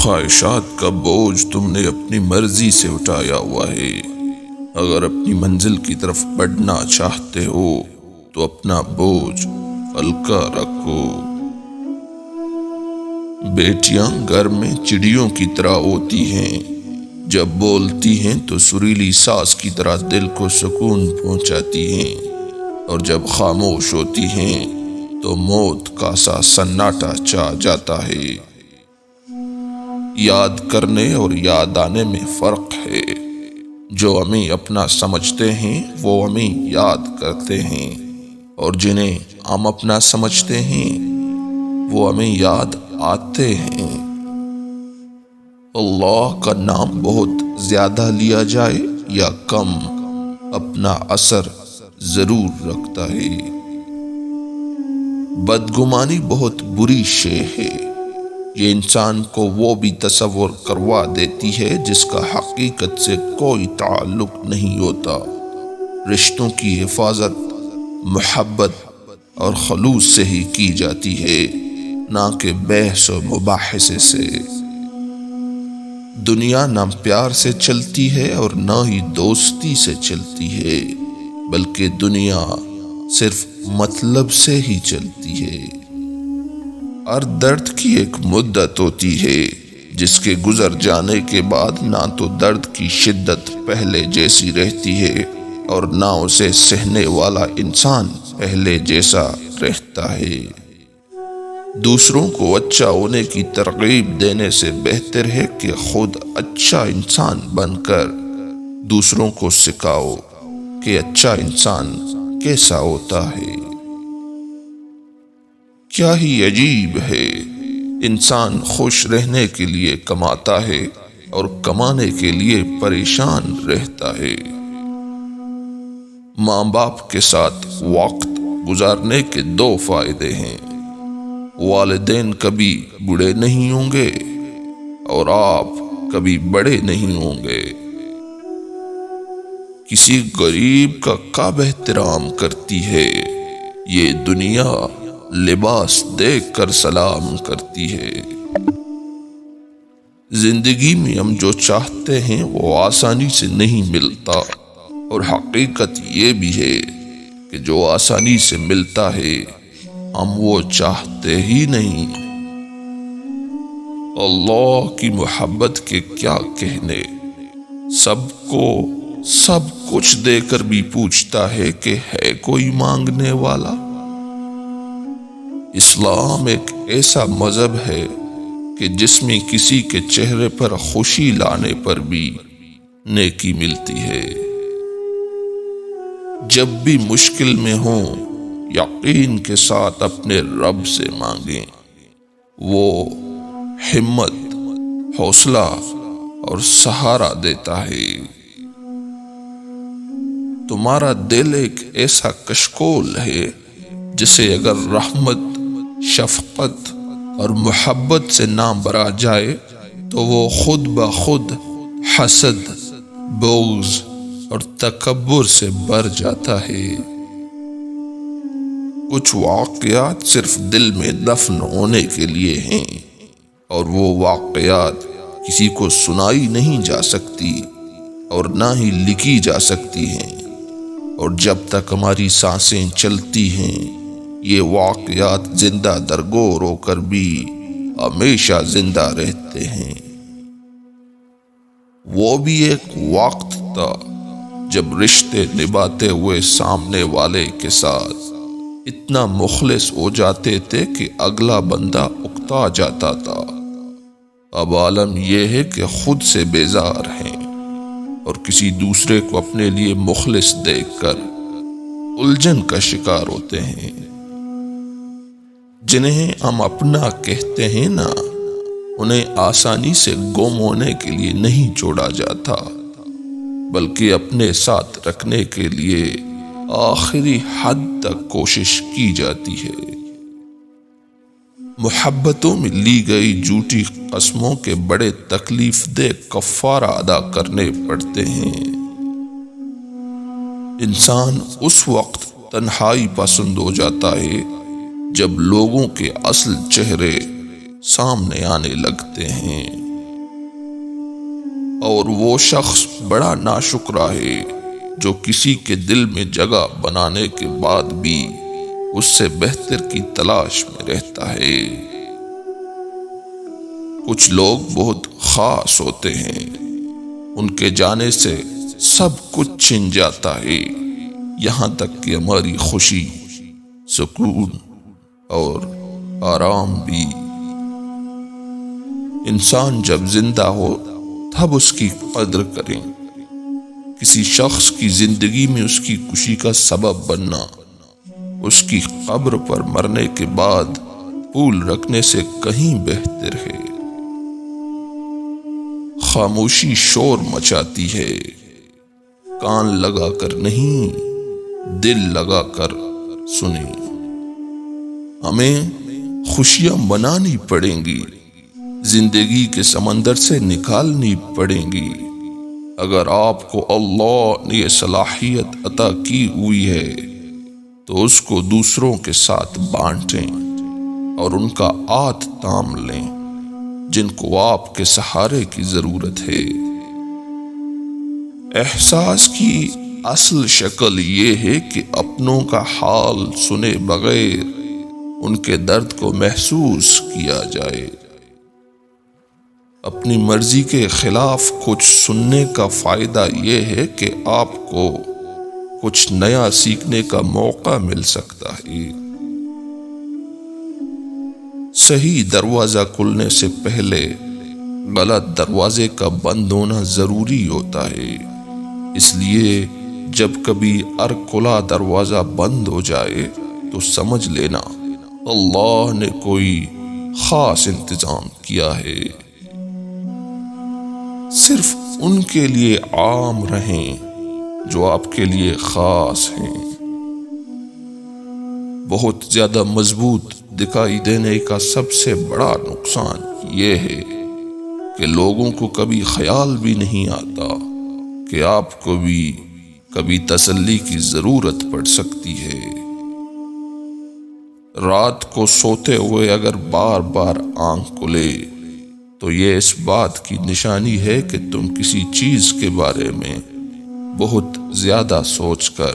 خواہشات کا بوجھ تم نے اپنی مرضی سے اٹھایا ہوا ہے۔ اگر اپنی منزل کی طرف بڑھنا چاہتے ہو تو اپنا بوجھ ہلکا رکھو۔ بیٹیاں گھر میں چڑیوں کی طرح ہوتی ہیں، جب بولتی ہیں تو سریلی ساز کی طرح دل کو سکون پہنچاتی ہیں، اور جب خاموش ہوتی ہیں تو موت کا سا سناٹا چھا جاتا ہے۔ یاد کرنے اور یاد آنے میں فرق ہے۔ جو ہمیں اپنا سمجھتے ہیں وہ ہمیں یاد کرتے ہیں، اور جنہیں ہم اپنا سمجھتے ہیں وہ ہمیں یاد آتے ہیں۔ اللہ کا نام بہت زیادہ لیا جائے یا کم، اپنا اثر ضرور رکھتا ہے۔ بدگمانی بہت بری شے ہے۔ یہ انسان کو وہ بھی تصور کروا دیتی ہے جس کا حقیقت سے کوئی تعلق نہیں ہوتا۔ رشتوں کی حفاظت محبت اور خلوص سے ہی کی جاتی ہے، نہ کہ بحث و مباحثے سے۔ دنیا نہ پیار سے چلتی ہے اور نہ ہی دوستی سے چلتی ہے، بلکہ دنیا صرف مطلب سے ہی چلتی ہے۔ ہر درد کی ایک مدت ہوتی ہے جس کے گزر جانے کے بعد نہ تو درد کی شدت پہلے جیسی رہتی ہے اور نہ اسے سہنے والا انسان پہلے جیسا رہتا ہے۔ دوسروں کو اچھا ہونے کی ترغیب دینے سے بہتر ہے کہ خود اچھا انسان بن کر دوسروں کو سکھاؤ کہ اچھا انسان کیسا ہوتا ہے۔ کیا ہی عجیب ہے، انسان خوش رہنے کے لیے کماتا ہے اور کمانے کے لیے پریشان رہتا ہے۔ ماں باپ کے ساتھ وقت گزارنے کے دو فائدے ہیں۔ والدین کبھی بوڑھے نہیں ہوں گے اور آپ کبھی بڑے نہیں ہوں گے۔ کسی غریب کا کب احترام کرتی ہے، یہ دنیا لباس دیکھ کر سلام کرتی ہے۔ زندگی میں ہم جو چاہتے ہیں وہ آسانی سے نہیں ملتا، اور حقیقت یہ بھی ہے کہ جو آسانی سے ملتا ہے ہم وہ چاہتے ہی نہیں۔ اللہ کی محبت کے کیا کہنے، سب کو سب کچھ دے کر بھی پوچھتا ہے کہ ہے کوئی مانگنے والا۔ اسلام ایک ایسا مذہب ہے کہ جس میں کسی کے چہرے پر خوشی لانے پر بھی نیکی ملتی ہے۔ جب بھی مشکل میں ہوں یقین کے ساتھ اپنے رب سے مانگیں، وہ ہمت، حوصلہ اور سہارا دیتا ہے۔ تمہارا دل ایک ایسا کشکول ہے جسے اگر رحمت، شفقت اور محبت سے نہ بھرا جائے تو وہ خود بخود حسد، بغض اور تکبر سے بھر جاتا ہے۔ کچھ واقعات صرف دل میں دفن ہونے کے لیے ہیں، اور وہ واقعات کسی کو سنائی نہیں جا سکتی اور نہ ہی لکھی جا سکتی ہیں، اور جب تک ہماری سانسیں چلتی ہیں یہ واقعات زندہ درگور ہو کر بھی ہمیشہ زندہ رہتے ہیں۔ وہ بھی ایک وقت تھا جب رشتے نبھاتے ہوئے سامنے والے کے ساتھ اتنا مخلص ہو جاتے تھے کہ اگلا بندہ اکتا جاتا تھا۔ اب عالم یہ ہے کہ خود سے بیزار ہیں اور کسی دوسرے کو اپنے لیے مخلص دیکھ کر الجھن کا شکار ہوتے ہیں۔ جنہیں ہم اپنا کہتے ہیں نا، انہیں آسانی سے گم ہونے کے لیے نہیں چھوڑا جاتا، بلکہ اپنے ساتھ رکھنے کے لیے آخری حد تک کوشش کی جاتی ہے۔ محبتوں میں لی گئی جھوٹی قسموں کے بڑے تکلیف دہ کفارہ ادا کرنے پڑتے ہیں۔ انسان اس وقت تنہائی پسند ہو جاتا ہے جب لوگوں کے اصل چہرے سامنے آنے لگتے ہیں۔ اور وہ شخص بڑا ناشکرا ہے جو کسی کے دل میں جگہ بنانے کے بعد بھی اس سے بہتر کی تلاش میں رہتا ہے۔ کچھ لوگ بہت خاص ہوتے ہیں، ان کے جانے سے سب کچھ چھن جاتا ہے، یہاں تک کہ ہماری خوشی، سکون اور آرام بھی۔ انسان جب زندہ ہو تب اس کی قدر کریں۔ کسی شخص کی زندگی میں اس کی خوشی کا سبب بننا اس کی قبر پر مرنے کے بعد پھول رکھنے سے کہیں بہتر ہے۔ خاموشی شور مچاتی ہے، کان لگا کر نہیں، دل لگا کر سنیں۔ ہمیں خوشیاں منانی پڑیں گی، زندگی کے سمندر سے نکالنی پڑیں گی۔ اگر آپ کو اللہ نے یہ صلاحیت عطا کی ہوئی ہے تو اس کو دوسروں کے ساتھ بانٹیں اور ان کا ہاتھ تھام لیں جن کو آپ کے سہارے کی ضرورت ہے۔ احساس کی اصل شکل یہ ہے کہ اپنوں کا حال سنے بغیر ان کے درد کو محسوس کیا جائے۔ اپنی مرضی کے خلاف کچھ سننے کا فائدہ یہ ہے کہ آپ کو کچھ نیا سیکھنے کا موقع مل سکتا ہے۔ صحیح دروازہ کھلنے سے پہلے غلط دروازے کا بند ہونا ضروری ہوتا ہے، اس لیے جب کبھی ہر کھلا دروازہ بند ہو جائے تو سمجھ لینا اللہ نے کوئی خاص انتظام کیا ہے۔ صرف ان کے لیے عام رہیں جو آپ کے لیے خاص ہیں۔ بہت زیادہ مضبوط دکھائی دینے کا سب سے بڑا نقصان یہ ہے کہ لوگوں کو کبھی خیال بھی نہیں آتا کہ آپ کو بھی کبھی تسلی کی ضرورت پڑ سکتی ہے۔ رات کو سوتے ہوئے اگر بار بار آنکھ کھلے تو یہ اس بات کی نشانی ہے کہ تم کسی چیز کے بارے میں بہت زیادہ سوچ کر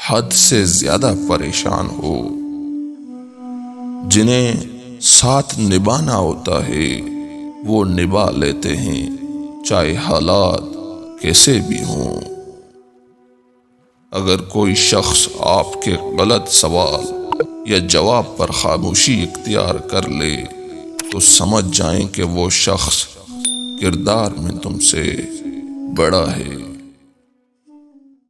حد سے زیادہ پریشان ہو۔ جنہیں ساتھ نبھانا ہوتا ہے وہ نبھا لیتے ہیں، چاہے حالات کیسے بھی ہوں۔ اگر کوئی شخص آپ کے غلط سوال یا جواب پر خاموشی اختیار کر لے تو سمجھ جائیں کہ وہ شخص کردار میں تم سے بڑا ہے۔